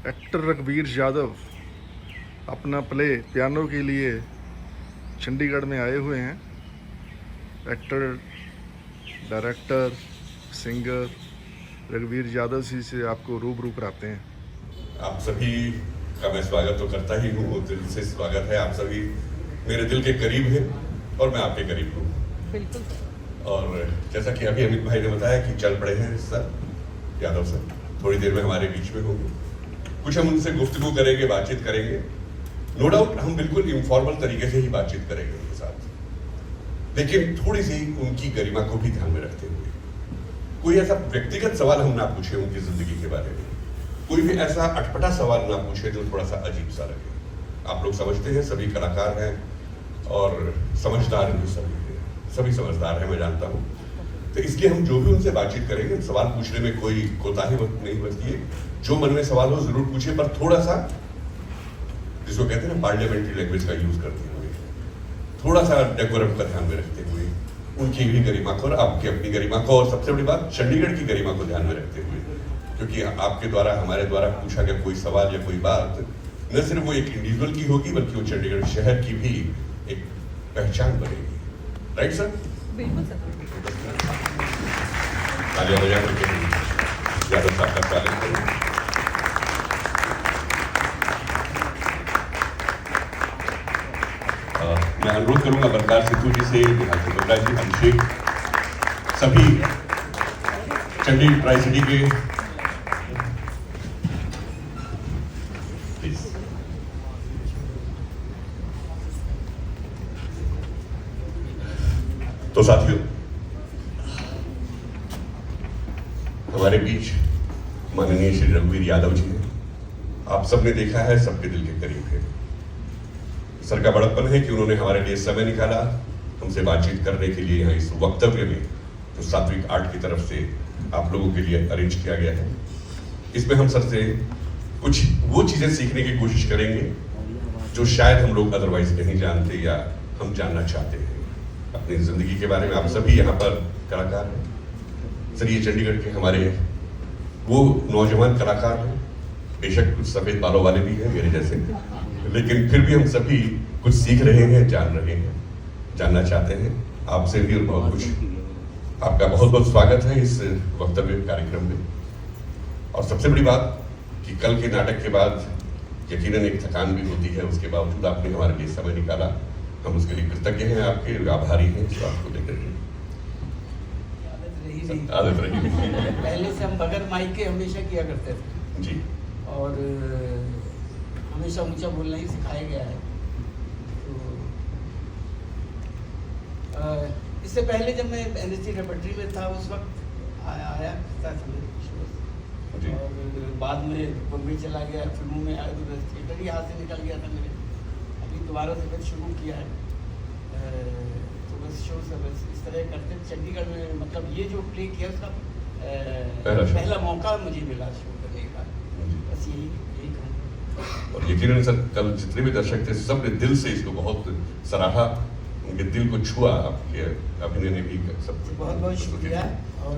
Actor रघुवीर यादव अपना play piano के लिए चंडीगढ़ में आए हुए हैं। एक्टर, डायरेक्टर, सिंगर रघुवीर यादव जी से आपको रूबरू कराते हैं। आप सभी का मैं स्वागत तो करता ही हूँ, दिल से स्वागत है। आप सभी मेरे दिल के करीब हैं और मैं आपके करीब हूँ। बिल्कुल। और जैसा कि अभी अमित भाई ने बताया कि चल पड़े हैं सर यादव सर, थोड़ी देर में हमारे बीच में होंगे। कुछ हम उनसे गुफ्तगू करेंगे, बातचीत करेंगे। नो डाउट हम बिल्कुल इनफॉर्मल तरीके से ही बातचीत करेंगे उनके साथ, लेकिन थोड़ी सी उनकी गरिमा को भी ध्यान में रखते हुए। कोई ऐसा व्यक्तिगत सवाल हम ना पूछे उनकी जिंदगी के बारे में, कोई भी ऐसा अटपटा सवाल ना पूछे जो थोड़ा सा अजीब सा लगे। आप लोग समझते हैं, सभी कलाकार हैं और समझदार भी सभी समझदार हैं, मैं जानता हूँ। तो इसलिए हम जो भी उनसे बातचीत करेंगे, सवाल पूछने में कोई कोताही नहीं बरतिए। जो मन में सवाल हो जरूर पूछिए, पर थोड़ा सा, जिसको कहते हैं ना, पार्लियामेंट्री लैंग्वेज का यूज करते हुए, थोड़ा सा डेकोरम का ध्यान में रखते हुए, उनकी भी गरिमा को और आपकी अपनी गरिमा को, और सबसे बड़ी बात चंडीगढ़ की गरिमा को ध्यान में रखते हुए, क्योंकि आपके द्वारा, हमारे द्वारा पूछा गया कोई सवाल या कोई बात न सिर्फ वो एक इंडिविजुअल की होगी, बल्कि वो चंडीगढ़ शहर की भी एक पहचान बनेगी। Right sir? बिल्कुल सर। तालियां बजा करके यादव साहब का स्वागत करें। मैं अनुरोध करूंगा बरकार सिद्धू जी से, निहाल चोपड़ा जी, अभिषेक, सभी चंडीगढ़ ट्राई सिटी के प्लीज। तो साथियों, हमारे बीच माननीय श्री रघुवीर यादव जी हैं। आप सबने देखा है, सबके दिल के करीब है। सर का बड़प्पन है कि उन्होंने हमारे लिए समय निकाला, हमसे बातचीत करने के लिए। यहाँ इस वक्तव्य में जो सात्विक आर्ट की तरफ से आप लोगों के लिए अरेंज किया गया है, इसमें हम सर से कुछ वो चीजें सीखने की कोशिश करेंगे जो शायद हम लोग अदरवाइज नहीं जानते या हम जानना चाहते हैं अपनी जिंदगी के बारे में। आप सभी यहाँ पर कलाकार हैं सर, ये चंडीगढ़ के हमारे वो नौजवान कलाकार हैं। बेशक कुछ सफेद बालों वाले भी हैं मेरे जैसे, लेकिन फिर भी हम सभी कुछ सीख रहे हैं, जान रहे हैं, जानना चाहते हैं आपसे भी। और बहुत कुछ, आपका बहुत बहुत स्वागत है इस वक्तव्य कार्यक्रम में। और सबसे बड़ी बात कि कल के नाटक के बाद यकीनन एक थकान भी होती है, उसके बावजूद आपने हमारे लिए समय निकाला, हम उसके लिए कृतज्ञ हैं, आपके आभारी हैं। इस बात को लेकर आदत रही पहले से हम बगैर माइक के हमेशा किया करते थे जी, और हमेशा ऊंचा बोलना ही सिखाया गया है। तो इससे पहले जब मैं एनएसडी रेपर्टरी में था, उस वक्त आया था शो, और बाद में बम्बई चला गया, फिल्मों में आया, तो थिएटर ही हाथ से निकल गया था मेरे। अभी दोबारा से फिर शुरू किया है, तो बस शो से बस इस तरह करते। चंडीगढ़ में मतलब ये जो प्ले किया उसका पहला मौका मुझे मिला शो करने का, बस यही कहूँगा। और यकीनन सर, कल जितने भी दर्शक थे, सबने दिल से इसको बहुत सराहा, उनके दिल को छुआ। आपके अभिनय ने भी सब बहुत बहुत शुक्रिया। और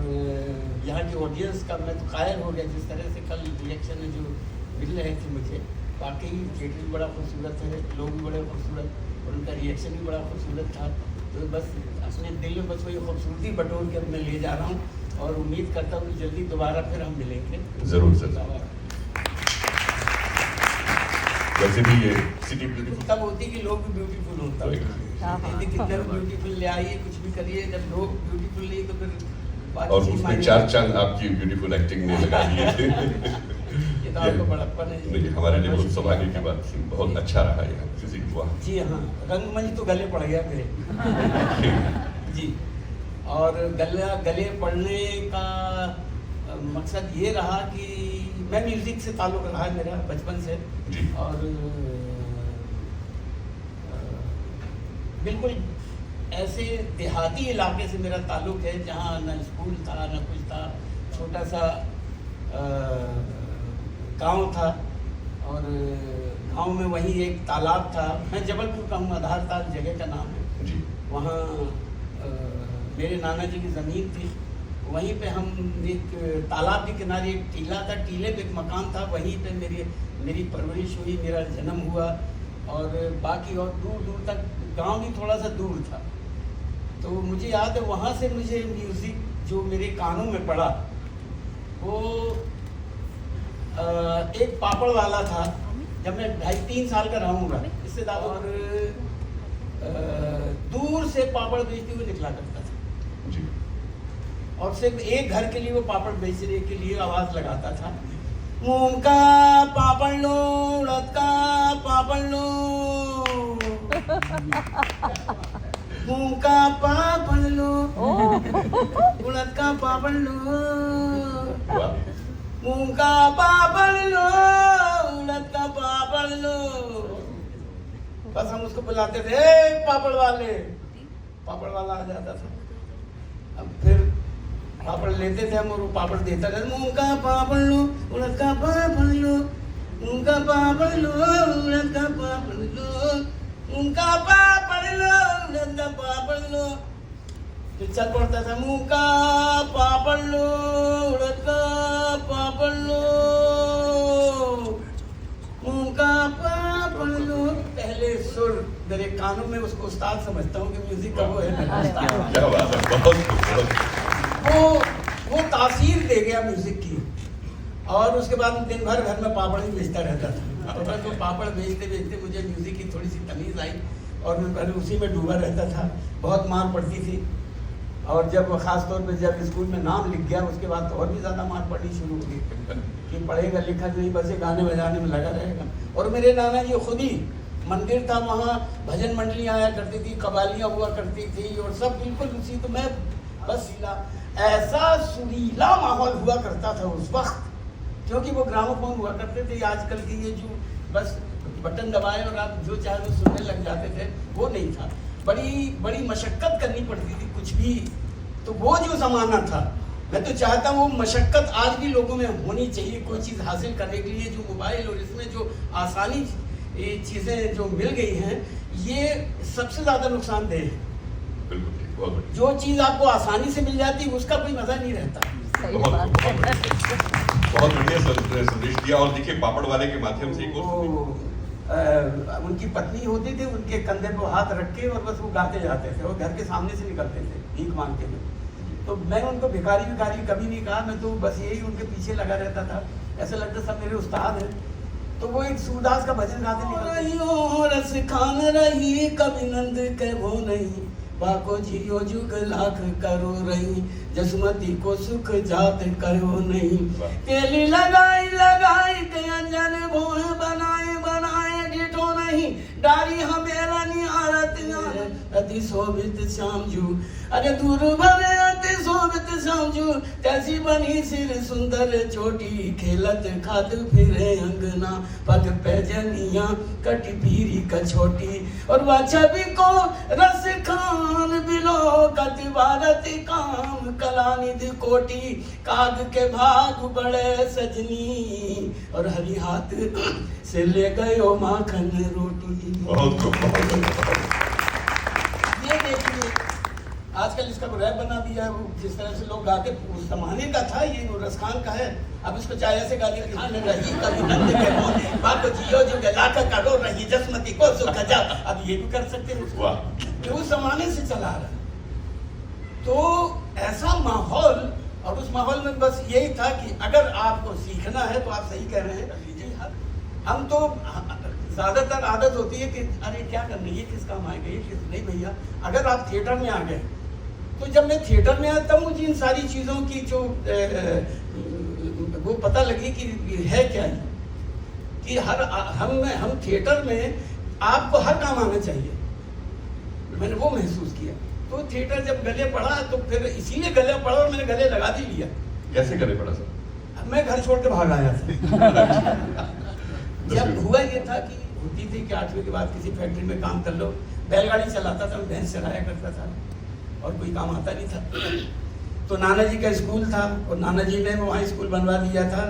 यहाँ की ऑडियंस का मैं तो कायल हो गया, जिस तरह से कल रिएक्शन में जो मिल रहे थे मुझे। वाकई थिएटर भी बड़ा खूबसूरत है, लोग भी बड़े खूबसूरत, और उनका रिएक्शन भी बड़ा खूबसूरत था। तो बस अपने दिल में बस वही खूबसूरती बटोर के मैं ले जा रहा हूँ, और उम्मीद करता हूँ कि जल्दी दोबारा फिर हम मिलेंगे। जरूर सर। वैसे भी ये सिटी ब्यूटीफुल तब होती कि लोग भी ब्यूटीफुल होता है, कितना ब्यूटीफुल ले आइए, कुछ भी करिए, जब लोग ब्यूटीफुल नहीं तो फिर और उसमें 4 चांद आपकी ब्यूटीफुल एक्टिंग ने लगा दिए थे। ये तो आपको बड़प्पन है। नहीं, हमारे लिए बहुत सौभाग्य की बात थी, बहुत अच्छा रहा यहाँ किसी हुआ। जी हाँ, रंगमंच तो गले पड़ गया मेरे जी। और गले पड़ने का मकसद ये रहा कि मैं म्यूजिक से ताल्लुक़ रहा है मेरा बचपन से जी। और बिल्कुल ऐसे देहाती इलाके से मेरा ताल्लुक़ है जहाँ न स्कूल था न कुछ था, छोटा सा गांव था, और गांव में वहीं एक तालाब था। मैं जबलपुर का हूँ, आधार ताल जगह का नाम है जी। वहाँ मेरे नाना जी की ज़मीन थी, वहीं पे हम एक तालाब के किनारे एक टीला था, टीले पे एक मकान था, वहीं पे मेरी परवरिश हुई, मेरा जन्म हुआ। और बाकी और दूर दूर तक गांव भी थोड़ा सा दूर था। तो मुझे याद है वहाँ से मुझे म्यूज़िक जो मेरे कानों में पड़ा वो एक पापड़ वाला था, जब मैं 2.5-3 साल का रहूँगा, इससे ज़्यादा। और दूर से पापड़ बेचते हुए निकला करता था जी। और सिर्फ एक घर के लिए वो पापड़ बेचने के लिए आवाज़ लगाता था, मूंग का पापड़ लो, उड़द का पापड़ लो, मूंग का पापड़ लो, उड़द का पापड़ लो, वाह। मूंग का पापड़ लो, उड़द का पापड़ लो। बस हम उसको बुलाते थे, ए पापड़ वाले, पापड़ वाला आ जाता था। अब फिर पापड़ लेते थे हम और वो पापड़ देता था, मूंग का पापड़ लो, उड़द का पापड़ लो, मूंग का पापड़ लो, उड़द का पापड़ लो, मूंग का पापड़ लो, उड़द का पापड़ लो। फिर चल पड़ता था, मूंग का पापड़ लो, उड़द का पापड़ लो, मूंग का पापड़ लो। पहले सुर मेरे कानों में, उसको उस्ताद समझता हूँ कि म्यूजिक का वो है मेरा उस्ताद। क्या बात है, बहुत वो तासीर दे गया म्यूजिक की। और उसके बाद दिन भर घर में पापड़ ही बेचता रहता था। तो बस वो पापड़ बेचते बेचते मुझे म्यूजिक की थोड़ी सी तमीज़ आई और मैं उसी में डूबा रहता था। बहुत मार पड़ती थी और जब ख़ास तौर पे जब स्कूल में नाम लिख गया उसके बाद तो और भी ज़्यादा मार पड़नी शुरू हो गई कि पढ़ेगा लिखा नहीं, बस ये गाने बजाने में लगा रहेगा। और मेरे नाना जी खुद ही, मंदिर था वहाँ, भजन मंडली आया करती थी, कवालियाँ हुआ करती थी और सब बिल्कुल उसी। तो मैं बस ऐसा सुरीला माहौल हुआ करता था उस वक्त, क्योंकि वो ग्रामोफोन हुआ करते थे। आजकल के ये जो बस बटन दबाए और आप जो चाहे वो सुनने लग जाते थे, वो नहीं था। बड़ी मशक्क़त करनी पड़ती थी कुछ भी। तो वो जो ज़माना था, मैं तो चाहता हूँ वो मशक्क़त आज भी लोगों में होनी चाहिए कोई चीज़ हासिल करने के लिए। जो मोबाइल और इसमें जो आसानी चीज़ें जो मिल गई हैं, ये सबसे ज़्यादा नुकसानदेह है। बिल्कुल ठीक, बहुत बढ़िया। जो चीज़ आपको आसानी से मिल जाती है उसका कोई मज़ा नहीं रहता। बहुत बढ़िया संदेश दिया। और देखिए, पापड़ वाले के माध्यम से एक और उनकी पत्नी होती थी, उनके कंधे पर हाथ रख के और बस वो गाते जाते थे और घर के सामने से निकलते थे भीख मांगते हुए। तो मैं उनको भिखारी कभी नहीं कहा, मैं तो बस यही उनके पीछे लगा रहता था। ऐसा लगता सब मेरे उस्ताद हैं। तो वो एक सूरदास का भजन गाते निकलते, रस खान रही कभी नंद के वो नहीं, बाको जियो जुग लाख करो रही, जसमती को सुख जात करो नहीं। तेली लगाई लगाई के अंजन भोए बनाए बनाए डिठो नहीं, डारी हमेरा नी आरत अति शोभित श्यामजू, अरे दूर भरे अति शोभित श्यामजू, तैसी बनी सिर सुंदर चोटी, खेलत खात फिरे अंगना, पग पैजनिया कट पीरी कछोटी। और वह छवि को रस खान बिलो कति भारत काम कलानिधि कोटि, काग के भाग बड़े सजनी, और हरी हाथ से ले गयो माखन रोटी। ये देखिए आजकल इसका रैप बना दिया है, वो जिस तरह से लोग गाते, उस जमाने का था ये, वो रसखान का है। अब इसको चाहे ऐसे गा दिया, खान रही कभी नंद के मोने, बात जियो जो लाख करो रही, जसमती को सुख जा। अब ये भी कर सकते हैं उसको, कि उस जमाने से चला रहा। तो ऐसा माहौल, और उस माहौल में बस यही था कि अगर आपको सीखना है तो आप सही कह रहे हैं, कर लीजिए। हम तो ज़्यादातर आदत होती है कि अरे क्या करना, ये किस काम आएगा, ये किस नहीं। भैया अगर आप थिएटर में आ गए, तो जब मैं थिएटर में आया तब मुझे इन सारी चीज़ों की जो वो पता लगी कि है क्या है, कि हम थिएटर में आपको हर काम आना चाहिए। मैंने वो महसूस किया। तो थिएटर जब गले पड़ा तो फिर इसीलिए गले पड़ा और मैंने गले लगा भी लिया। कैसे गले पड़ा सर? मैं घर छोड़ के भाग आया था। जब हुआ ये था कि होती थी कि 8वीं के बाद किसी फैक्ट्री में काम कर लो, बैलगाड़ी चलाता था, भैंस चलाया करता था और कोई काम आता नहीं था। तो नाना जी का स्कूल था और नाना जी ने वहाँ स्कूल बनवा दिया था।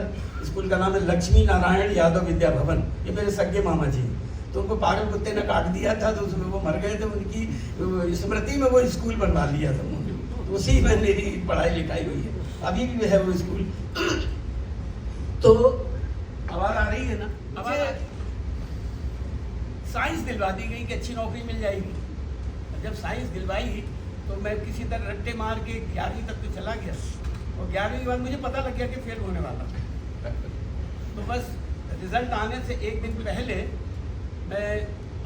स्कूल का नाम है लक्ष्मी नारायण यादव विद्या भवन। ये मेरे सगे मामा जी। तो उनको पागल कुत्ते ने काट दिया था, तो उसमें वो मर गए थे। उनकी स्मृति में वो स्कूल बनवा लिया था उन्होंने। तो उसी में मेरी पढ़ाई लिखाई हुई है, अभी भी है वो स्कूल। तो आवाज आ रही है ना, आवाज आ रही है। साइंस दिलवा दी गई कि अच्छी नौकरी मिल जाएगी। जब साइंस दिलवाई तो मैं किसी तरह रट्टे मार के 11वीं तक तो चला गया, और 11वीं के बाद मुझे पता लग गया कि फेल होने वाला था। तो बस रिजल्ट आने से एक दिन पहले मैं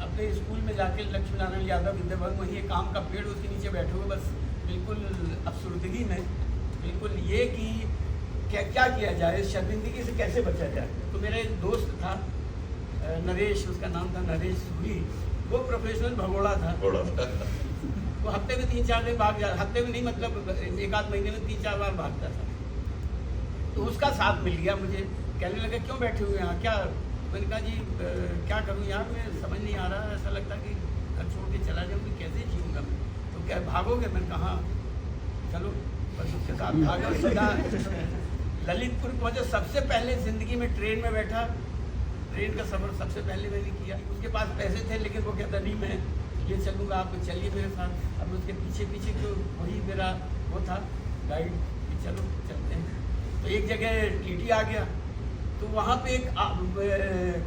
अपने स्कूल में जाके लक्ष्मी नारायण यादव विद्याभवन, वहीं एक आम का पेड़ उसके नीचे बैठे हुए, बस बिल्कुल अफसुर्दगी में, बिल्कुल ये कि क्या किया जाए, शर्मिंदगी से कैसे बचा जाए। तो मेरा एक दोस्त था नरेश, उसका नाम था नरेश सूरी, वो प्रोफेशनल भगोड़ा था। वो हफ्ते में 3-4 दिन भाग जा, हफ्ते में नहीं मतलब 1-8 महीने में 3-4 बार भागता था। तो उसका साथ मिल गया मुझे, कहने लगा क्यों बैठे हुए यहाँ, क्या। मैंने कहा जी क्या करूँ यार, मैं समझ नहीं आ रहा, ऐसा लगता कि घर छोड़ के चला जाऊँ, कैसे जीऊँगा मैं। तो क्या भागोगे, मैंने कहा चलो, बस उसके साथ भागा। सीधा ललितपुर पहुँचे, सबसे पहले ज़िंदगी में ट्रेन में बैठा, ट्रेन का सफ़र सबसे पहले मैंने किया। उसके पास पैसे थे लेकिन वो कहता नहीं मैं ये चलूँगा, आप चलिए मेरे साथ। अब उसके पीछे पीछे तो वही मेरा वो था गाइड कि चलो चलते हैं। तो एक जगह टीटी आ गया, तो वहाँ पे एक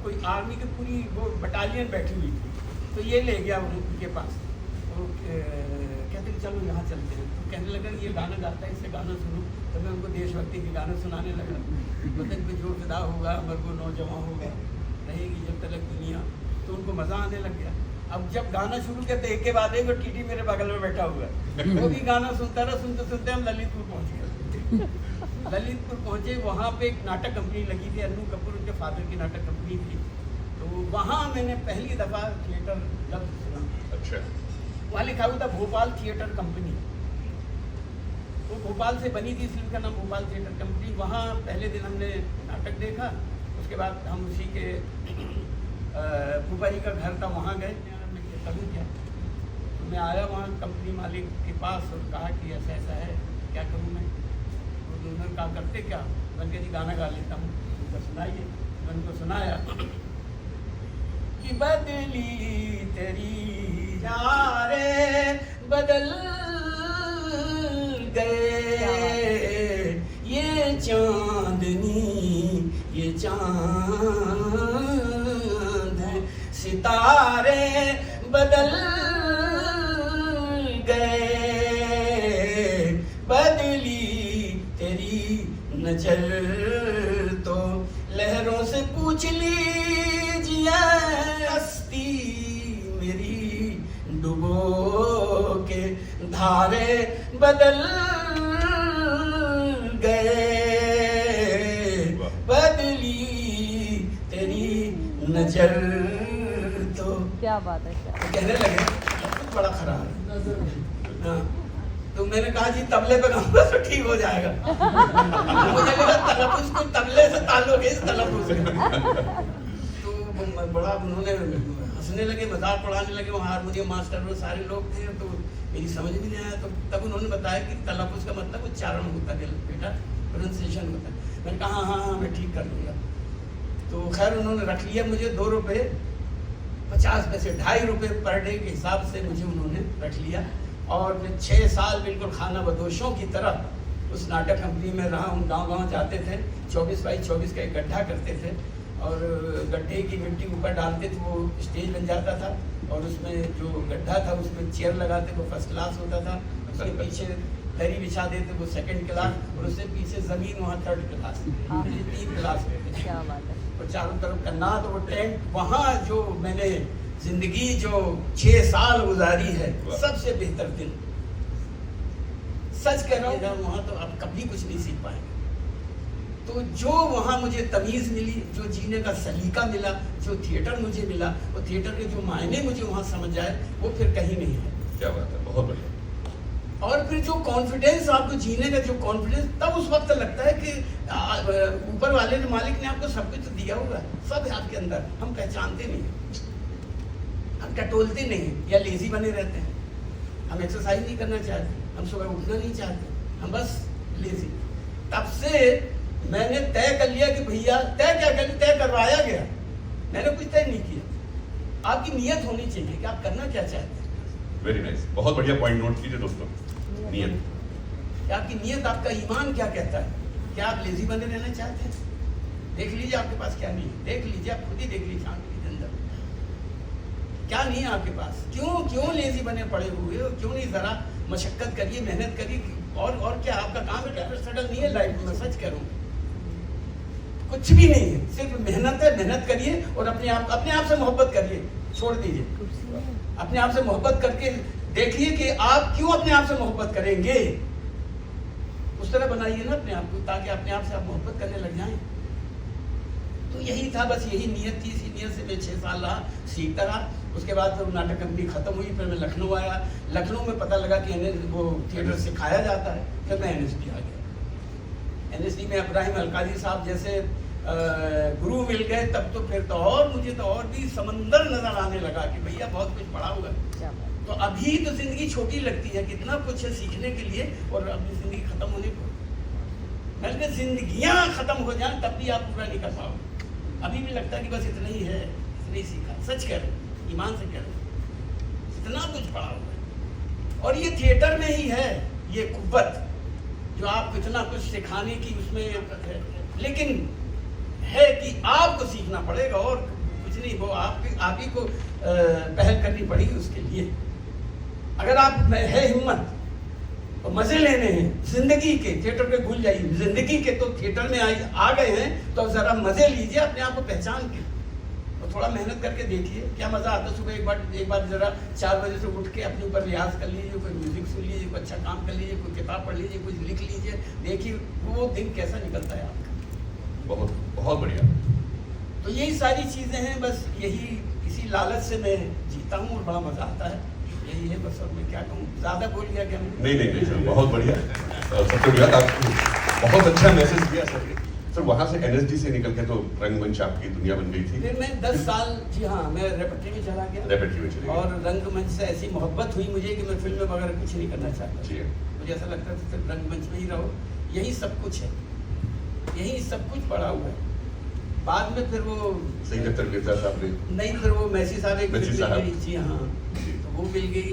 कोई आर्मी की पूरी वो बटालियन बैठी हुई थी, तो ये ले गया उनके पास। तो कहते चलो यहाँ चलते हैं। तो कहने लगा ये गाना गाता है, इससे गाना सुनो। तो मैं उनको देशभक्ति के गाने सुनाने लगा, वतन पे जो फिदा होगा मर को नौजवान होगा, रहेगी जब तक दुनिया। तो उनको मज़ा आने लग गया। अब जब गाना शुरू किया तो एक के बाद एक वो टीटी मेरे बगल में बैठा हुआ है, वो भी गाना सुनता रहा। सुनते सुनते हम ललितपुर पहुँच गए। ललितपुर पहुँचे, वहाँ पे एक नाटक कंपनी लगी थी, अन्नू कपूर उनके फादर की नाटक कंपनी थी। तो वहाँ मैंने पहली दफ़ा थिएटर लफ्ज़ सुना। अच्छा। वहाँ लिखा हुआ था भोपाल थिएटर कंपनी। वो भोपाल से बनी थी इसलिए उनका नाम भोपाल थिएटर कंपनी। वहाँ पहले दिन हमने नाटक देखा, उसके बाद हम उसी के फूफा जी का घर था, वहाँ गए। करूँ क्या, तो मैं आया वहाँ कंपनी मालिक के पास और कहा कि ऐसा ऐसा है, क्या करूँ मैं। तो उन्होंने कहा करते क्या, मैंने कहा जी गाना गा लेता हूँ, उनको सुनाइए। मैंने उनको सुनाया कि बदली तेरी यारे बदल गए ये चांदनी ये चांद सितारे बदल गए, बदली तेरी नजर तो लहरों से पूछ लीजिए, हस्ती मेरी डुबो के धारे बदल गए, बदली तेरी नजर तो। क्या बात है, क्या कहने लगे कुछ बड़ा खराब है। हाँ, तो मैंने कहा जी तबले पे गाऊंगा तो ठीक हो जाएगा। मुझे लगा तलफ़ुज़ को तबले से ताल्लुक़ है, इस तलफ़ुज़ से। तो बड़ा उन्होंने हंसने लगे, मजाक उड़ाने लगे। वहाँ हारमोनियम मास्टर वो सारे लोग थे, तो मेरी समझ में नहीं आया। तो तब उन्होंने बताया कि तलफ़ुज़ का मतलब उच्चारण होता है बेटा, प्रोनाउंसिएशन होता है। मैंने कहा हाँ मैं ठीक कर लूँगा। तो खैर उन्होंने रख लिया मुझे 2 रुपये 50 पैसे, 2.5 रुपये पर डे के हिसाब से मुझे उन्होंने रख लिया। और मैं 6 साल बिल्कुल खाना बदोशों की तरह उस नाटक कंपनी में रहा हूँ। गांव-गांव जाते थे, 24 बाई 24 का एक गड्ढा करते थे और गड्ढे की मिट्टी ऊपर डालते थे, वो स्टेज बन जाता था। और उसमें जो गड्ढा था उसमें चेयर लगाते, वो फर्स्ट क्लास होता था। उसके पीछे दरी बिछा देते, वो सेकंड क्लास, और उससे पीछे ज़मीन वहाँ 3rd क्लास, 3 क्लास होते। क्या बात है। और चारों तरफ करना, तो वो टेंट वहाँ जो मैंने जिंदगी जो 6 साल गुजारी है, सबसे बेहतर दिन। सच कह रहा हूँ, वहाँ तो अब कभी कुछ नहीं सीख पाएंगे। तो जो वहाँ मुझे तमीज़ मिली, जो जीने का सलीका मिला, जो थिएटर मुझे मिला, वो थिएटर के जो मायने मुझे वहाँ समझ आए, वो फिर कहीं नहीं है। क्या बात है, बहुत बढ़िया। और फिर जो कॉन्फिडेंस, आपको जीने का जो कॉन्फिडेंस, तब उस वक्त लगता है कि ऊपर वाले ने, मालिक ने आपको सब कुछ दिया हुआ है, सब है आपके अंदर, हम पहचानते नहीं, हम टटोलते नहीं, या लेजी बने रहते हैं। हम एक्सरसाइज नहीं करना चाहते, हम सुबह उठना नहीं चाहते, हम बस लेजी। तब से मैंने तय कर लिया कि भैया, तय क्या कर, तय करवाया गया, मैंने कुछ तय नहीं किया। आपकी नीयत होनी चाहिए कि आप करना क्या चाहते हैं। वेरी नाइस, बहुत बढ़िया पॉइंट नोट कीजिए दोस्तों, नियत। कि आपकी नीयत, आपका ईमान क्या कहता है। क्या आप लेजी बने रहना चाहते हैं? देख लीजिए आपके पास क्या नहीं है, देख लीजिए, आप खुद ही देख लीजिए आंख के अंदर क्या नहीं है आपके पास। क्यों लेजी बने पड़े हुए हो? क्यों नहीं जरा मशक्कत करिए, मेहनत करिए। और क्या आपका काम है? क्या स्ट्रगल नहीं है लाइफ में, सच कह रहा हूँ, कुछ भी नहीं है, सिर्फ मेहनत है। मेहनत करिए और अपने आप से मोहब्बत करिए, छोड़ दीजिए। अपने आप से मोहब्बत करके देखिए कि आप क्यों अपने आप से मोहब्बत करेंगे। उस तरह बनाइए ना अपने आप को, ताकि अपने आप से आप मोहब्बत करने लग जाएं। तो यही था, बस यही नीयत थी। इसी नीयत से मैं 6 साल रहा, सीखता रहा। उसके बाद फिर नाटक कंपनी खत्म हुई, फिर मैं लखनऊ आया। लखनऊ में पता लगा कि वो थिएटर सिखाया जाता है, फिर मैं NSD आ गया। NSD में इब्राहिम अलकाजी साहब जैसे गुरु मिल गए, तब तो फिर तो और मुझे तो और भी समंदर नजर आने लगा कि भैया बहुत कुछ पढ़ा हुआ है। तो अभी तो जिंदगी छोटी लगती है, कितना कुछ है सीखने के लिए, और अपनी जिंदगी खत्म होने को, बल्कि जिंदगियां खत्म हो जाएं तब भी आप पूरा नहीं कर पाओगे। अभी भी लगता है कि बस इतना ही है, इतना ही सीखा। सच कह रहे, ईमान से कह रहे, इतना कुछ पढ़ा हुआ है। और ये थिएटर में ही है ये कुव्वत, जो आपको इतना कुछ सिखाने की उसमें है। लेकिन है कि आपको सीखना पड़ेगा और कुछ नहीं, वो आप ही को पहल करनी पड़ेगी उसके लिए। अगर आप में है हिम्मत और मजे लेने हैं जिंदगी के, थिएटर पे भूल जाइए, जिंदगी के तो थिएटर में आ गए हैं तो जरा मजे लीजिए अपने आप को पहचान के, और थोड़ा मेहनत करके देखिए क्या मजा आता है। सुबह एक बार जरा 4 बजे से उठ के अपने ऊपर रियाज कर लीजिए, कोई म्यूजिक सुन लीजिए, कोई अच्छा काम कर लीजिए, कोई किताब पढ़ लीजिए, कुछ लिख लीजिए, देखिए वो दिन कैसा निकलता है आपका। बहुत बहुत बढ़िया। तो यही सारी चीजें हैं, बस यही इसी लालच से मैं जीता हूँ और बड़ा मजा आता है। यही है बस, और मैं क्या कहूँ, ज्यादा बोल गया क्या मैं? नहीं सर, बहुत बढ़िया। सबसे बढ़िया, आपको बहुत अच्छा मैसेज दिया सर। सर वहाँ से NSD से निकल के तो रंगमंच आपकी दुनिया बन गई थी। फिर मैं 10 साल, जी हाँ, मैं रेपेट्री में चला गया। रेपेट्री में चले गए। और रंगमंच से ऐसी मोहब्बत हुई मुझे कि मैं फिल्म वगैरह कुछ नहीं करना चाहता। जी। मुझे ऐसा लगता था सिर्फ रंगमंच में ही रहो, यही सब कुछ है, यही सब कुछ पड़ा हुआ है। बाद में फिर वो सही मिर्जा साहब ने नहीं, फिर वो मैसी साहब एक मैसी साहब। मिल गई, जी हाँ, तो वो मिल गई।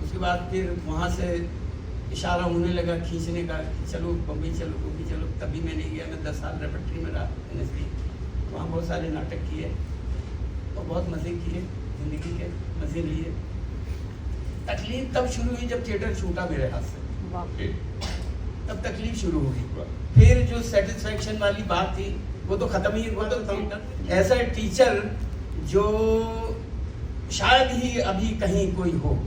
उसके बाद फिर वहाँ से इशारा होने लगा खींचने का, चलो बम्बई चलो, बम्बई चलो। तभी मैं नहीं गया, मैं 10 साल रेपेट्री में रहा NSD। वहाँ बहुत सारे नाटक किए और बहुत मज़े किए, ज़िंदगी के मज़े लिए। तकलीफ तब शुरू हुई जब थिएटर छूटा मेरे हाथ से, तब तकलीफ शुरू हुई। फिर जो सेटिस्फैक्शन वाली बात थी वो तो खत्म ही हुआ। तो थिएटर ऐसा टीचर जो शायद ही अभी कहीं कोई हो,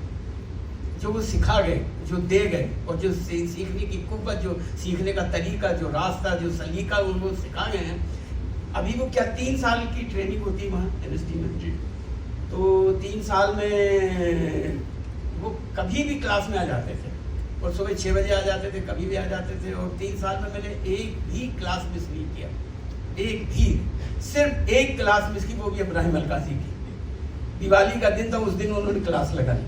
जो वो सिखा गए, जो दे गए, और जो सीखने की कुव्वत, जो सीखने का तरीका, जो रास्ता, जो सलीका उनको सिखा गए हैं। अभी वो क्या 3 साल की ट्रेनिंग होती है वहाँ NSD में जी। तो 3 साल में वो कभी भी क्लास में आ जाते थे, और सुबह 6 बजे आ जाते थे, कभी भी आ जाते थे। और 3 साल में मैंने एक भी क्लास मिस नहीं किया, एक भी, सिर्फ एक क्लास मिस की, वो भी इब्राहिम अलकाजी की। दिवाली का दिन था, उस दिन उन्होंने क्लास लगाई।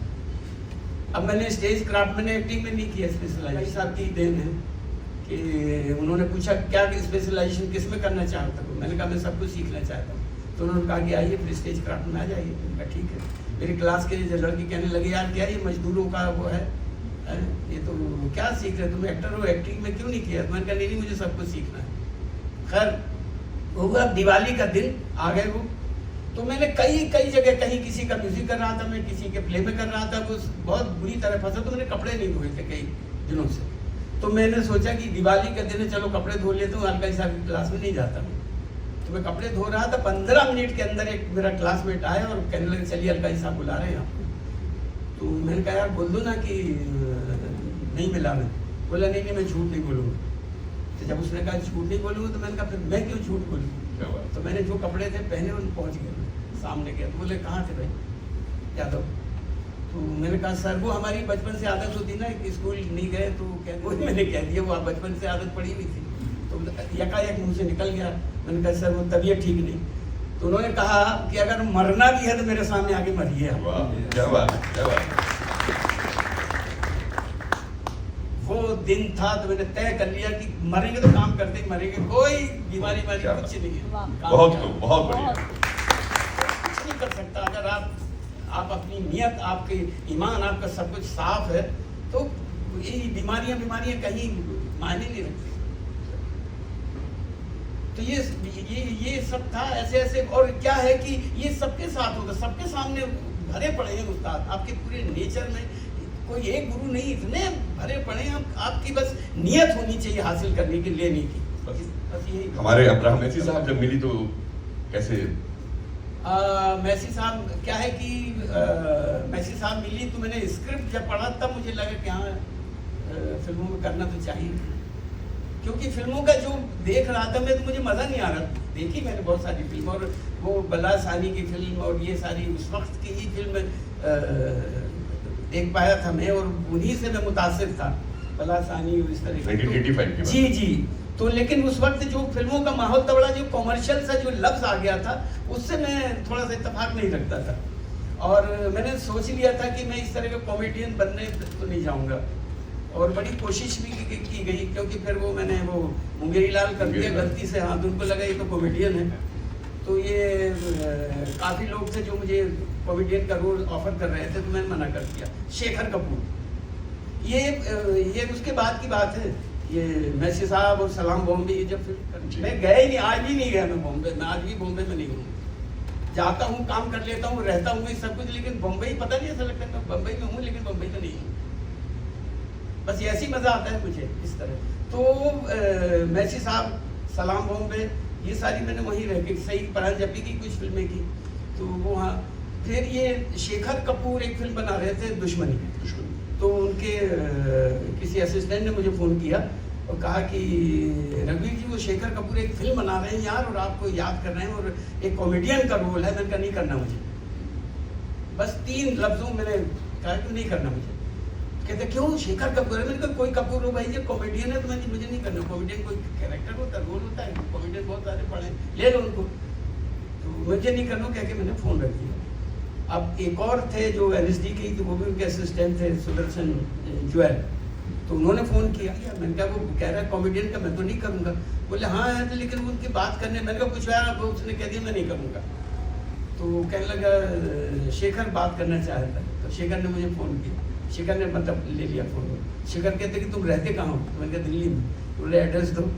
अब मैंने स्टेज क्राफ्ट, मैंने एक्टिंग में नहीं किया स्पेशलाइजेशन, साहब की देन है कि उन्होंने पूछा क्या स्पेशलाइजेशन किस में करना चाहता हूँ। मैंने कहा मैं सब कुछ सीखना चाहता हूँ। तो उन्होंने कहा कि आइए फिर स्टेज क्राफ्ट में आ जाइए। मैंने कहा ठीक है। मेरी क्लास के लड़की कहने लगे यार क्या ये मजदूरों का वो है, ये तो क्या सीख रहे, तुम एक्टर हो, एक्टिंग में क्यों नहीं किया? तो मैंने कहा नहीं मुझे सब कुछ सीखना है। खैर हुआ, दिवाली का दिन आ गए वो। तो मैंने कई जगह, कहीं किसी का म्यूजिक कर रहा था, मैं किसी के प्ले में कर रहा था, वो बहुत बुरी तरह फंसा। तो मैंने कपड़े नहीं धोए थे कई दिनों से। तो मैंने सोचा कि दिवाली का दिन है, चलो कपड़े धो लेता हूँ, अलकाई साहब की क्लास में नहीं जाता मैं। तो मैं कपड़े धो रहा था, 15 मिनट के अंदर एक मेरा क्लासमेट आया और कहने लगे चलिए अलकाई साहब बुला रहे हैं आपको। तो मैंने कहा यार बोल दो ना कि नहीं मिला। मैं बोला नहीं मैं झूठ नहीं बोलूँगा। तो जब उसने कहा झूठ नहीं बोलूँगा, तो मैंने कहा फिर मैं क्यों झूठ बोलूँ। तो मैंने जो कपड़े थे पहने उन पहुँच गए, सामने गया। तो बोले कहाँ थे भाई? यादव। तो मैंने कहा सर वो हमारी बचपन से आदत होती ना कि स्कूल नहीं गए, तो वही मैंने कह दिया वो बचपन से आदत पड़ी हुई थी। तो यकायक मुँह से निकल गया। मैंने कहा सर वो तबीयत ठीक नहीं। तो उन्होंने कहा कि अगर मरना भी है तो मेरे सामने आके मरिए। क्या बात, क्या बात। वो दिन था तो मैंने तय कर लिया कि मरेंगे तो काम करते ही मरेंगे, कोई बीमारी कुछ नहीं है। बहुत बढ़िया। कुछ नहीं कर सकता अगर आप अपनी नियत, आपके ईमान, आपका सब कुछ साफ है तो यही बीमारियां कहीं मायने नहीं रखती। तो ये सब था ऐसे। और क्या है कि ये सबके साथ होगा, सबके सामने भरे पड़े हैं उस्ताद, आपके पूरे नेचर में कोई एक गुरु नहीं, इतने भरे पड़े हैं। आपकी बस नियत होनी चाहिए हासिल करने की, लेने की। बस यही। हमारे अब्राहम मैसी साहब जब मिली तो कैसे? मैसी साहब क्या है कि मैसी साहब मिली तो मैंने स्क्रिप्ट जब पढ़ा तब मुझे लगा कि हाँ फिल्मों में करना तो चाहिए, क्योंकि फिल्मों का जो देख रहा था मैं तो मुझे मज़ा नहीं आ रहा। देखी मैंने बहुत सारी फिल्म, और वो बल्ला सानी की फिल्म और ये सारी उस वक्त की ही फिल्म देख पाया था मैं, और उन्हीं से मैं मुतासिर था, बल्ला सानी और इस तरह 1985 की जी। तो लेकिन उस वक्त जो फिल्मों का माहौल था बड़ा, जो कॉमर्शियल सा जो लफ्ज़ आ गया था उससे मैं थोड़ा सा इत्तेफाक नहीं रखता था, और मैंने सोच लिया था कि मैं इस तरह का कॉमेडियन बनने तो नहीं जाऊंगा, और बड़ी कोशिश भी की गई, क्योंकि फिर वो मैंने वो मुंगेरी लाल कर दिया गलती से। हाँ, तो उनको लगा ये तो कॉमेडियन है। तो ये काफ़ी लोग थे जो मुझे कॉमेडियन का रोल ऑफर कर रहे थे, तो मैंने मना कर दिया। शेखर कपूर, ये उसके बाद की बात है। ये मैसी साहब और सलाम बॉम्बे, ये जब फिर मैं गया ही नहीं, आज भी नहीं गया मैं बॉम्बे, मैं आज भी बॉम्बे में नहीं हूँ। जाता हूँ, काम कर लेता हूँ, रहता हूँ सब कुछ, लेकिन बम्बई पता नहीं, ऐसा लगता है मैं बम्बई में हूँ लेकिन बम्बई में नहीं हूँ। बस ऐसी मज़ा आता है मुझे इस तरह। तो मैसी साहब, सलाम बॉम्बे, ये सारी मैंने वहीं रह के, सही परांजपी की कुछ फिल्में की, तो वो हाँ। फिर ये शेखर कपूर एक फिल्म बना रहे थे, दुश्मनी। तो उनके किसी असिस्टेंट ने मुझे फ़ोन किया और कहा कि रघुवीर जी वो शेखर कपूर एक फिल्म बना रहे हैं यार, और आपको याद कर रहे हैं, और एक कॉमेडियन का रोल है। मैंने कहा नहीं करना मुझे, बस 3 लफ्ज़ों मैंने कहा कि नहीं करना मुझे। कहते क्यों, शेखर कपूर है। मैंने कहा कोई कपूर हो भाई, ये कॉमेडियन है, तो मुझे नहीं करना। कॉमेडियन कोई कैरेक्टर होता है, रोल होता है, कॉमेडियन बहुत सारे पढ़े, ले लो उनको, तो मुझे नहीं करना कह के मैंने फ़ोन रख दिया। अब एक और थे जो NSD की, तो वो भी उनके असिस्टेंट थे, सुदर्शन ज्वेल, तो उन्होंने फ़ोन किया। मैंने कहा वो कह रहा है कॉमेडियन का, मैं तो नहीं करूँगा। बोले हाँ है तो, लेकिन उनकी बात करने, मैंने कहा कुछ यार, उसने कह दिया मैं नहीं करूँगा। तो कहने लगा शेखर बात करना चाहता है, तो शेखर ने मुझे फ़ोन किया। शेखर ने मतलब ले लिया फ़ोन। शेखर कहते कि तुम रहते कहाँ हो? मैंने कहा दिल्ली में। बोले एड्रेस दो,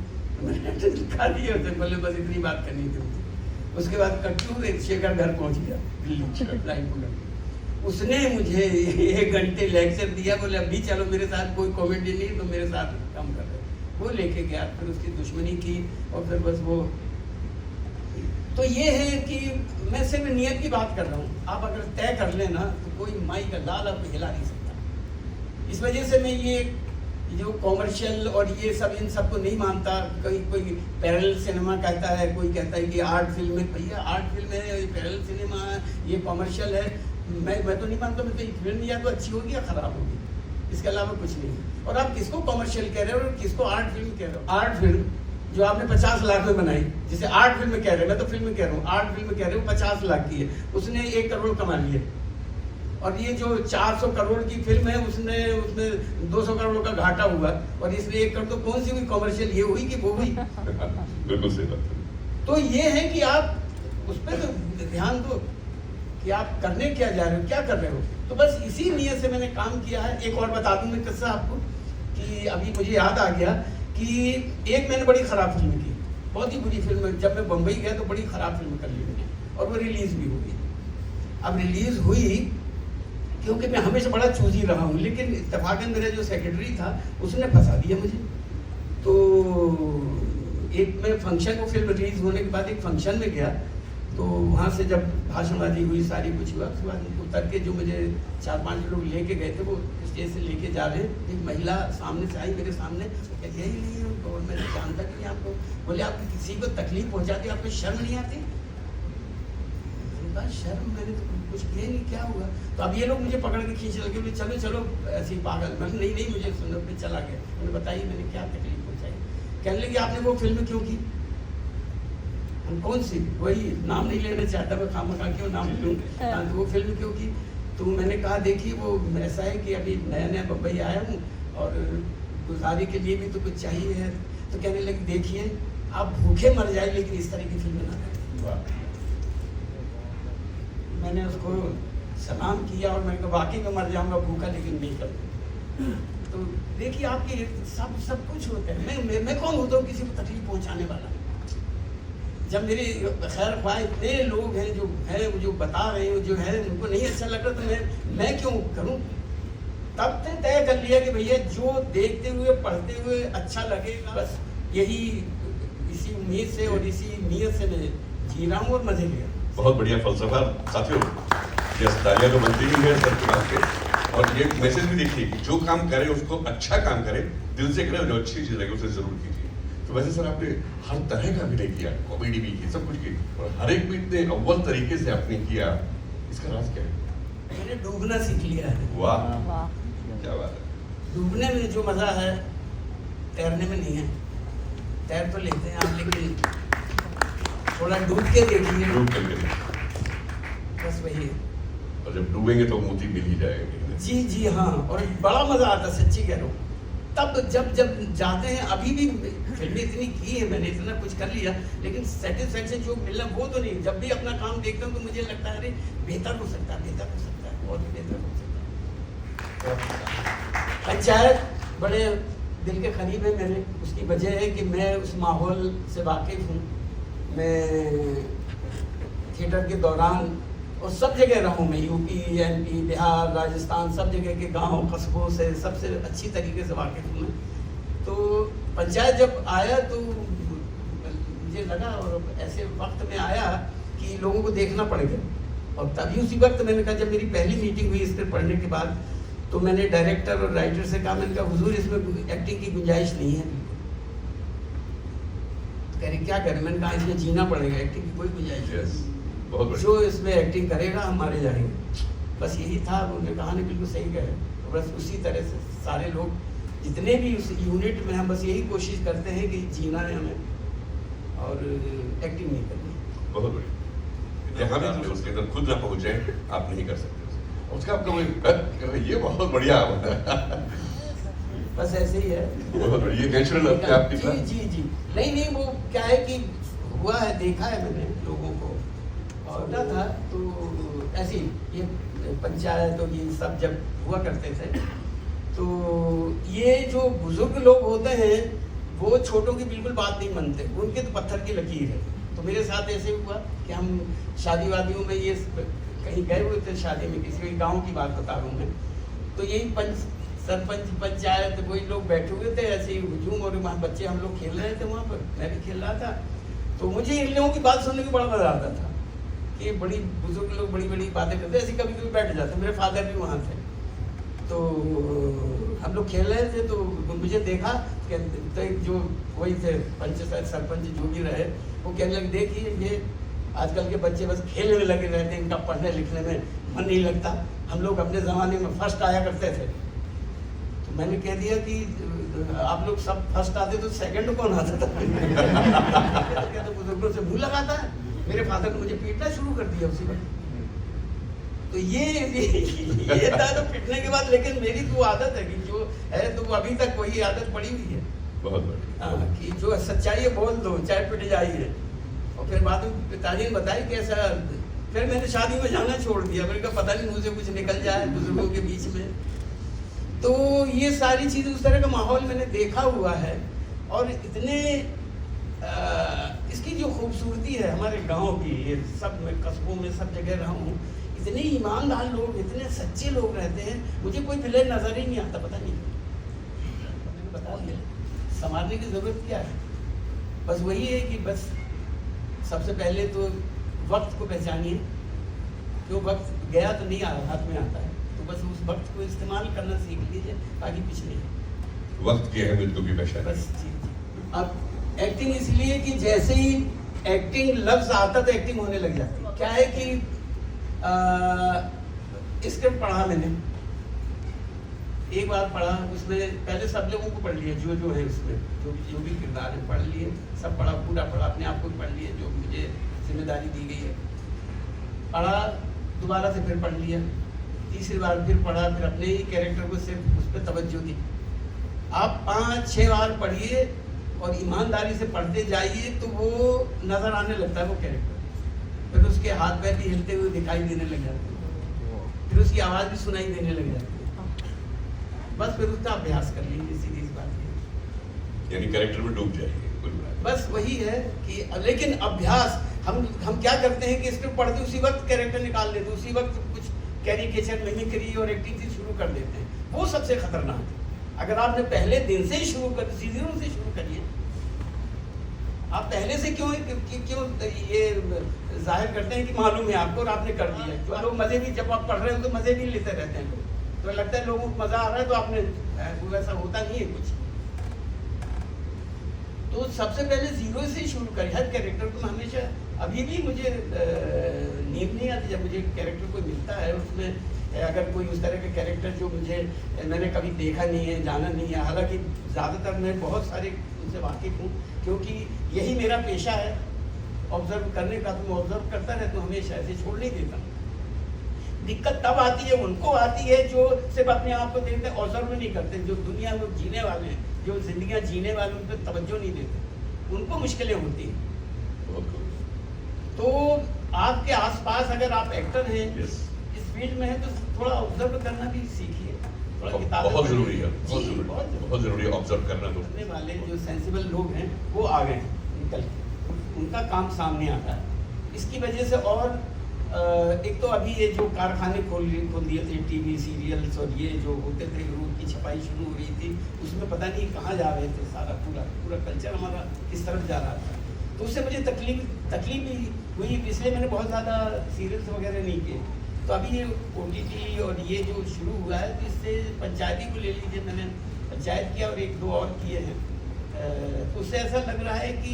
मैंने एड्रेस लिखा दिया उसे। बोले बस इतनी बात करनी थी। उसके बाद कट्टू एक शेखर घर पहुंच गया दिल्ली, फ्लाइट पकड़। उसने मुझे 1 घंटे लेक्चर दिया, बोले अभी चलो मेरे साथ, कोई कॉमेडी नहीं तो मेरे साथ काम कर रहे। वो लेके गया, फिर उसकी दुश्मनी की, और फिर बस वो। तो ये है कि मैं सिर्फ नियत की बात कर रहा हूँ। आप अगर तय कर लेना तो कोई माई का लाल आपको हिला नहीं सकता। इस वजह से मैं ये जो कॉमर्शियल और ये सब, इन सब को नहीं मानता। कोई पैरेलल सिनेमा कहता है, कोई कहता है कि आर्ट फिल्म है। भैया आर्ट फिल्म है, पैरेलल सिनेमा है, ये कॉमर्शियल है। मैं तो नहीं मानता। मैं तो एक फिल्म या तो अच्छी होगी या ख़राब होगी, इसके अलावा कुछ नहीं। और आप किसको कॉमर्शियल कह रहे हो और किसको आर्ट फिल्म कह रहे हो? आर्ट फिल्म जो आपने 50 लाख में बनाई, जिसे आर्ट फिल्म कह रहे हैं, मैं तो फिल्म कह रहा हूँ, आर्ट फिल्म कह रहे हो, 50 लाख की है, उसने 1 करोड़ कमा लिए। और ये जो 400 करोड़ की फिल्म है, उसमें 200 करोड़ का घाटा हुआ, और इसमें 1 करोड़। तो कौन सी हुई कॉमर्शियल, ये हुई कि वो हुई? बिल्कुल सही बात है। तो ये है कि आप उस पर तो ध्यान दो कि आप करने क्या जा रहे हो, क्या कर रहे हो। तो बस इसी नियत से मैंने काम किया है। एक और बता दूं मैं किस्सा आपको, कि अभी मुझे याद आ गया कि एक मैंने बड़ी ख़राब फिल्म की, बहुत ही बुरी फिल्म। जब मैं बम्बई गया तो बड़ी ख़राब फिल्म कर ली मैंने, और वो रिलीज़ भी हो गई। अब रिलीज़ हुई क्योंकि मैं हमेशा बड़ा चूजी रहा हूँ, लेकिन इत्तेफाकन मेरा जो सेक्रेटरी था उसने फंसा दिया मुझे। तो एक मैं फंक्शन, वो फिल्म रिलीज़ होने के बाद एक फंक्शन में गया, तो वहाँ से जब भाषणबाजी हुई, सारी कुछ हुआ, उसके बाद उतर के जो मुझे 4-5 लोग लेके गए थे, वो स्टेज से लेके जा रहे हैं। एक महिला सामने से आई मेरे सामने, कहती यही नहीं है उनको, और मैं जानता कि नहीं आपको। बोले आपको किसी को तकलीफ पहुँचाती, आपको शर्म नहीं आती? शर्म, मैंने तो कुछ किया नहीं, क्या हुआ? तो अब ये लोग मुझे पकड़ के खींच लगे, बोले चलो चलो ऐसी पागल। मैंने नहीं मुझे सुनो, फिर चला गया। मैंने बताइए मैंने क्या तकलीफ पहुँचाई। कहने लगे आपने वो फिल्म क्यों की? कौन सी? वही, नाम नहीं लेना चाहता मैं, खामखा क्यों नाम लूँ। तो वो फिल्म क्यों की? तो मैंने कहा देखिए वो ऐसा है कि अभी नया बम्बई आया हूँ, और गुजारी के लिए भी तो कुछ चाहिए है। तो कहने लगे देखिए आप भूखे मर जाए, लेकिन इस तरह की फिल्में ना करें। मैंने उसको सलाम किया, और मैंने कहा वाकई में मर जाऊंगा भूखा, लेकिन नहीं करूँगा। तो देखिए आपके सब कुछ होता है। मैं कौन होता हूँ किसी को तकलीफ पहुँचाने वाला? जब मेरे खैर ख्वाह इतने लोग हैं जो बता रहे हैं, जो है उनको नहीं अच्छा लग रहा, तो मैं क्यों करूं? तब से तय कर लिया कि भैया जो देखते हुए पढ़ते हुए अच्छा लगेगा, बस यही इसी उम्मीद से और इसी नीयत से मैं जी रहा हूँ और मजे ले रहा हूँ। बहुत बढ़िया फलसफा साथियों, ये तालियां तो बनती ही है सर की बात पे। और ये मैसेज भी देखिए कि जो काम करे उसको अच्छा काम करे, दिल से करे, जो अच्छी चीज लगे उसे जरूर कीजिए। तो वैसे सर आपने हर तरह का अभिनय किया, कॉमेडी भी की, सब कुछ की, और हर एक भी इतने अव्वल तरीके से आपने किया, इसका राज क्या है? मैंने डूबना सीख लिया है। वाह, वाह। क्या बात है। डूबने में जो मजा है तैरने में नहीं है। तैर तो लेते हैं आप, लेकिन थोड़ा डूब के देखिए, डूब करके, बस वही है। और जब डूबेंगे तो मोती मिल ही जाएगा। जी हाँ, और बड़ा मजा आता, सच्ची कह रहा हूँ। तब जब जाते हैं, अभी भी फिल्में इतनी की है मैंने, इतना कुछ कर लिया, लेकिन सेटिस्फेक्शन जो मिलना वो तो नहीं। जब भी अपना काम देखता हूँ तो मुझे लगता है अरे बेहतर हो सकता है, बेहतर हो सकता है, और भी बेहतर हो सकता है। पंचायत बड़े दिल के करीब है मेरे। उसकी वजह है कि मैं उस माहौल से वाकिफ हूँ। मैं थिएटर के दौरान और सब जगह रहा हूँ मैं, यूपी, MP, बिहार, राजस्थान, सब जगह के गांव कस्बों से सबसे अच्छी तरीके से वाकिफ हूँ मैं। तो पंचायत जब आया तो मुझे लगा, और ऐसे वक्त में आया कि लोगों को देखना पड़ेगा। और तभी उसी वक्त मैंने कहा, जब मेरी पहली मीटिंग हुई स्क्रिप्ट पढ़ने के बाद, तो मैंने डायरेक्टर और राइटर से कहा, मैंने कहा हुजूर इसमें एक्टिंग की गुंजाइश नहीं है। कह रहे क्या करें? मैंने कहा इसमें जीना पड़ेगा, एक्टिंग की कोई गुंजाइश नहीं। जो इसमें एक्टिंग करेगा हम मारे जाएंगे। बस यही था। उन्होंने कहा नहीं, बिल्कुल सही कहे। तो बस उसी तरह से सारे लोग जितने भी उस यूनिट में हम बस यही कोशिश करते हैं कि जीना है हमें, और एक्टिंग नहीं करनी। बहुत बढ़िया। जहाँ भी आप उसके अंदर खुद ना पहुँचे, आप नहीं कर सकते उसका आपका ये बहुत बढ़िया बस ऐसे ही है। बहुत बढ़िया, ये नेचुरल अपने आप की तरह। जी नहीं वो क्या है कि हुआ है, देखा है मैंने लोगों को, और ना था तो ऐसी ये पंचायत और ये सब जब हुआ करते थे, तो ये जो बुजुर्ग लोग होते हैं वो छोटों की बिल्कुल बात नहीं मानते, उनके तो पत्थर की लकीर है। तो मेरे साथ ऐसे हुआ कि हम शादी वादियों में ये कहीं गए हुए थे, शादी में किसी गांव की बात बता रहा हूँ मैं। तो यही सरपंच पंचायत वही लोग बैठे हुए थे, ऐसे ही हुजूम, और वहाँ बच्चे हम लोग खेल रहे थे, वहाँ पर मैं भी खेल रहा था। तो मुझे इन लोगों की बात सुनने में बड़ा मजा आता था कि बड़ी बुजुर्ग लोग बड़ी बड़ी बातें करते, ऐसे कभी कभी बैठ जाते। मेरे फादर भी वहाँ थे, तो हम लोग खेल रहे थे, तो मुझे देखा कि तो जो वही थे पंच सरपंच जो भी रहे, वो कहने लगे देखिए ये आजकल के बच्चे बस खेलने में लगे रहते हैं, इनका पढ़ने लिखने में मन नहीं लगता। हम लोग अपने ज़माने में फर्स्ट आया करते थे। तो मैंने कह दिया कि आप लोग सब फर्स्ट आते तो सेकंड कौन आता था? तो बुजुर्गों से मुँह लगाता है। मेरे फादर ने मुझे पीटना शुरू कर दिया उसी वक्त। तो ये था तो पिटने के बाद, लेकिन मेरी तो आदत है कि जो है तो वो अभी तक वही आदत पड़ी हुई है। बहुत बढ़िया। कि जो सच्चाई है बोल दो, चाहे पिट जाइए। और फिर बाद में पिताजी ने बताया कैसा, फिर मैंने शादी में जाना छोड़ दिया। मैंने कहा पता नहीं मुझे कुछ निकल जाए बुजुर्गों के बीच में। तो ये सारी चीज़ें, उस तरह का माहौल मैंने देखा हुआ है। और इतने इसकी जो खूबसूरती है हमारे गांव की, ये सब मैं कस्बों में सब जगह रहा हूँ, इतने ईमानदार लोग, इतने सच्चे लोग रहते हैं। मुझे कोई विलेन नजर ही नहीं आता, पता नहीं, मैंने बता दिया। संभालने की जरूरत क्या है? बस वही है कि बस सबसे पहले तो वक्त को पहचानिए, जो वक्त गया तो नहीं हाथ में आता है, तो बस उस वक्त को इस्तेमाल करना सीख लीजिए, बाकी कुछ नहीं। वक्त की अहमियत को भी पहचानिए। बस जी। अब एक्टिंग इसलिए कि जैसे ही एक्टिंग लफ्ज आता तो एक्टिंग होने लग जाती है। क्या है कि स्क्रिप्ट पढ़ा मैंने, एक बार पढ़ा, उसमें पहले सब लोगों को पढ़ लिया, जो है उसमें जो भी किरदार है पढ़ लिए, सब पढ़ा, पूरा पढ़ा, अपने आप को भी पढ़ लिए, जो मुझे जिम्मेदारी दी गई है। पढ़ा, दोबारा से फिर पढ़ लिया, तीसरी बार फिर पढ़ा, फिर अपने ही कैरेक्टर को सिर्फ उस पर तवज्जो दी। आप 5-6 बार पढ़िए और ईमानदारी से पढ़ते जाइए तो वो नजर आने लगता है वो कैरेक्टर। फिर उसके हाथ पैर भी हिलते हुए दिखाई देने लग जाते हैं, फिर उसकी आवाज़ भी सुनाई देने लग जाती है। बस फिर उसका अभ्यास कर लीजिए, सीधी सी बात है। यानी कैरेक्टर में डूब जाएंगे कुल मिला के। बस वही है कि लेकिन अभ्यास हम क्या करते हैं कि स्क्रिप्ट पढ़ते उसी वक्त कैरेक्टर निकाल लेते, उसी वक्त कुछ कैरिकेचर मिमिक्री और एक्टिंग से शुरू कर देते हैं, वो सबसे खतरनाक है। अगर आपने पहले दिन से ही शुरू कर, सीजनों से शुरू करिए। आप पहले से क्यों ये जाहिर करते हैं कि मालूम है आपको और आपने कर दिया। तो लोग मजे भी, जब आप पढ़ रहे हो तो मजे भी लेते रहते हैं लोग, तो लगता है लोगों को मजा आ रहा है, तो आपने वैसा होता नहीं है कुछ। तो सबसे पहले जीरो से ही शुरू करिए हर कैरेक्टर को। हमेशा अभी भी मुझे नींद नहीं आती जब मुझे कैरेक्टर कोई मिलता है, उसमें अगर कोई उस तरह का कैरेक्टर जो मैंने कभी देखा नहीं है, जाना नहीं है। हालांकि ज़्यादातर मैं बहुत सारे उनसे वाकिफ़ हूँ, क्योंकि यही मेरा पेशा है ऑब्जर्व करने का। तो मैं ऑब्जर्व करता रहता हूँ, हमेशा ऐसे छोड़ नहीं देता। दिक्कत तब आती है, उनको आती है जो सिर्फ अपने आप को देखते हैं, ऑब्जर्व नहीं करते। जो दुनिया में जीने वाले हैं, जो जिंदगियां जीने वाले, उन पर तवज्जो नहीं देते, उनको मुश्किलें होती हैं। तो आपके आसपास अगर आप एक्टर हैं, Yes. इस फील्ड में हैं, तो थोड़ा ऑब्जर्व करना भी सीखिए। थोड़ा किताबें बहुत पढ़िए। जरूरी है, जी, बहुत जरूरी है ऑब्जर्व करना। तो करने वाले जो सेंसिबल लोग हैं वो आ गए निकल के, उनका काम सामने आता है। इसकी वजह से और एक तो अभी ये जो कारखाने खोल दिए थे, टीवी सीरियल्स और ये जो होते थे, रोज की छपाई शुरू हो रही थी, उसमें पता नहीं कहाँ जा रहे थे, सारा पूरा कल्चर हमारा किस तरफ जा रहा था। तो उससे मुझे तकलीफ भी हुई, इसलिए मैंने बहुत ज़्यादा सीरियल्स वगैरह नहीं किए। तो अभी ये OTT और ये जो शुरू हुआ है, तो इससे पंचायती को ले लीजिए, मैंने पंचायत किया और एक दो और किए हैं। तो उससे ऐसा लग रहा है कि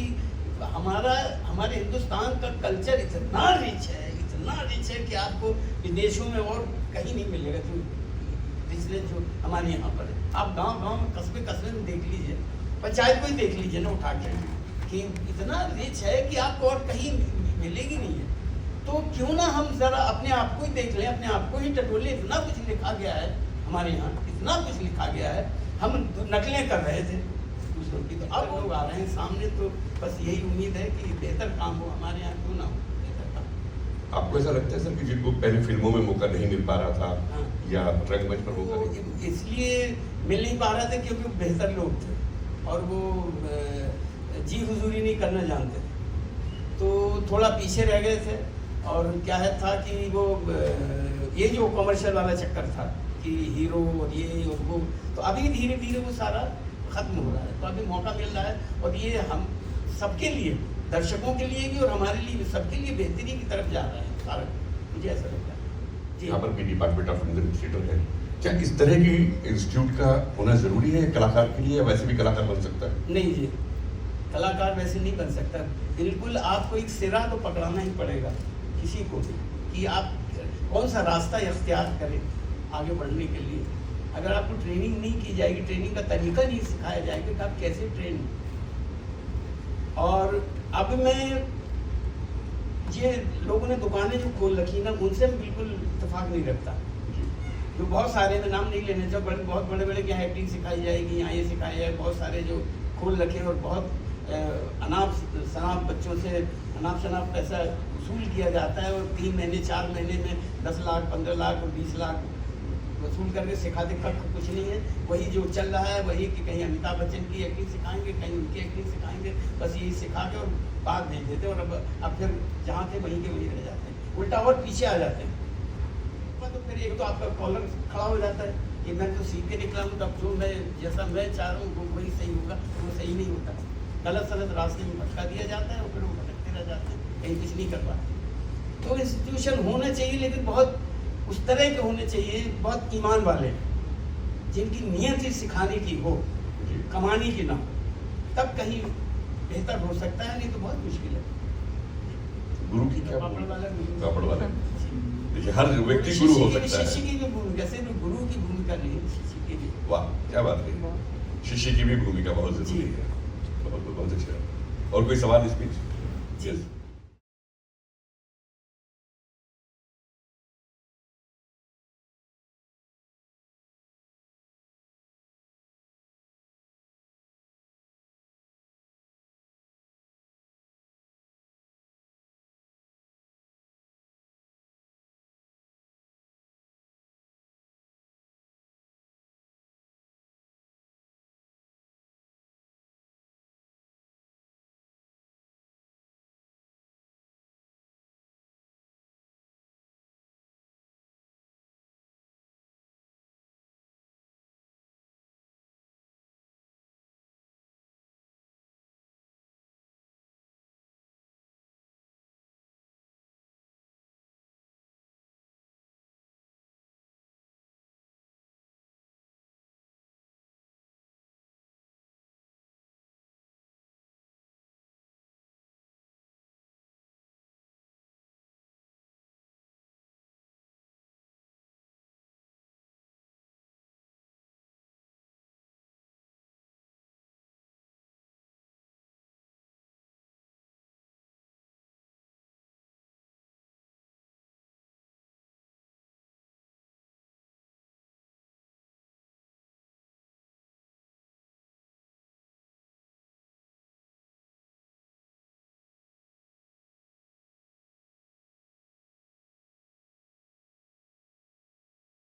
हमारे हिंदुस्तान का कल्चर इतना रिच है कि आपको विदेशों में और कहीं नहीं मिलेगा। जो पिछले जो हमारे यहाँ पर है, आप गांव में कस्बे में देख लीजिए, पंचायत को ही देख लीजिए ना उठा के, कि इतना रिच है कि आपको और कहीं मिलेगी नहीं है। तो क्यों ना हम जरा अपने आप को ही देख लें, अपने आप को ही टटोले। इतना कुछ लिखा गया है हमारे यहाँ, इतना कुछ लिखा गया है, हम नकलें कर रहे थे दूसरों की। तो अब लोग आ रहे हैं सामने, तो बस यही उम्मीद है कि बेहतर काम हो हमारे यहाँ, क्यों ना हो बेहतर काम। आपको ऐसा लगता है सर कि जिनको पहले फिल्मों में मौका नहीं मिल पा रहा था, हाँ। या रंगमंच पर मौका नहीं, वो इसलिए मिल नहीं पा रहे थे क्योंकि वो बेहतर लोग थे और वो जी हुजूरी नहीं करना जानते थे, तो थोड़ा पीछे रह गए थे। और क्या है था कि वो ये जो कमर्शियल वाला चक्कर था कि हीरो और ये और वो, तो अभी धीरे धीरे वो सारा खत्म हो रहा है। तो अभी मौका मिल रहा है, और ये हम सबके लिए, दर्शकों के लिए भी और हमारे लिए भी, सबके लिए बेहतरी की तरफ जा रहा है सारा, मुझे ऐसा लगता है जी। यहाँ पर भी डिपार्टमेंट ऑफ फिल्म थिएटर है। क्या इस तरह की इंस्टीट्यूट का होना जरूरी है कलाकार के लिए, या वैसे भी कलाकार बन सकता है? नहीं जी, कलाकार वैसे नहीं बन सकता। बिल्कुल आपको एक सिरा तो पकड़ाना ही पड़ेगा किसी को भी, कि आप कौन सा रास्ता इख्तियार करें आगे बढ़ने के लिए। अगर आपको ट्रेनिंग नहीं की जाएगी, ट्रेनिंग का तरीका नहीं सिखाया जाएगा कि आप कैसे ट्रेन। और अब मैं ये लोगों ने दुकानें जो खोल रखी ना, उनसे मैं बिल्कुल इत्तेफाक नहीं रखता। जो बहुत सारे, मैं नाम नहीं लेने चाहिए, बहुत बड़े यहाँ एक्टिंग सिखाई जाएगी, यहाँ ये सिखाया जाएगा, बहुत सारे जो खोल रखे और बहुत अनाप शनाप बच्चों से अनाप शनाप पैसा वसूल किया जाता है, और 3 महीने 4 महीने में 10 लाख 15 लाख और 20 लाख वसूल करके सिखाते कुछ नहीं है। वही जो चल रहा है वही, कि कहीं अमिताभ बच्चन की एक्टिंग सिखाएंगे, कहीं उनकी एक्टिंग सिखाएंगे, बस यही सिखा के और बात भेज देते हैं, और अब फिर जहाँ थे वहीं के वहीं रह जाते हैं, उल्टा और पीछे आ जाते हैं। तो फिर एक तो आपका कॉलर खड़ा हो जाता है कि मैं तो सीख के निकला हूँ, तब जो मैं जैसा मैं चाह रहा हूँ वही सही होगा, वो सही नहीं होता। गलत रास्ते में भटका दिया जाता है और फिर वो भटकते रह जाते हैं, कहीं कुछ नहीं कर पाते। तो इंस्टीट्यूशन होना चाहिए, लेकिन बहुत उस तरह के होने चाहिए, बहुत ईमान वाले, जिनकी नीयत ही सिखाने की हो, कमाने की ना हो, तब कहीं बेहतर हो सकता है, नहीं तो बहुत मुश्किल है। गुरु की क्या पापड़ वाला देखिए, हर व्यक्ति गुरु हो सकता है। शिष्य की भी भूमिका, सिर्फ गुरु की भूमिका नहीं है, शिष्य की भी। वाह, क्या बात है, शिष्य की भी भूमिका बहुत जरूरी है। बहुत अच्छा। और कोई सवाल इस बीच? जी।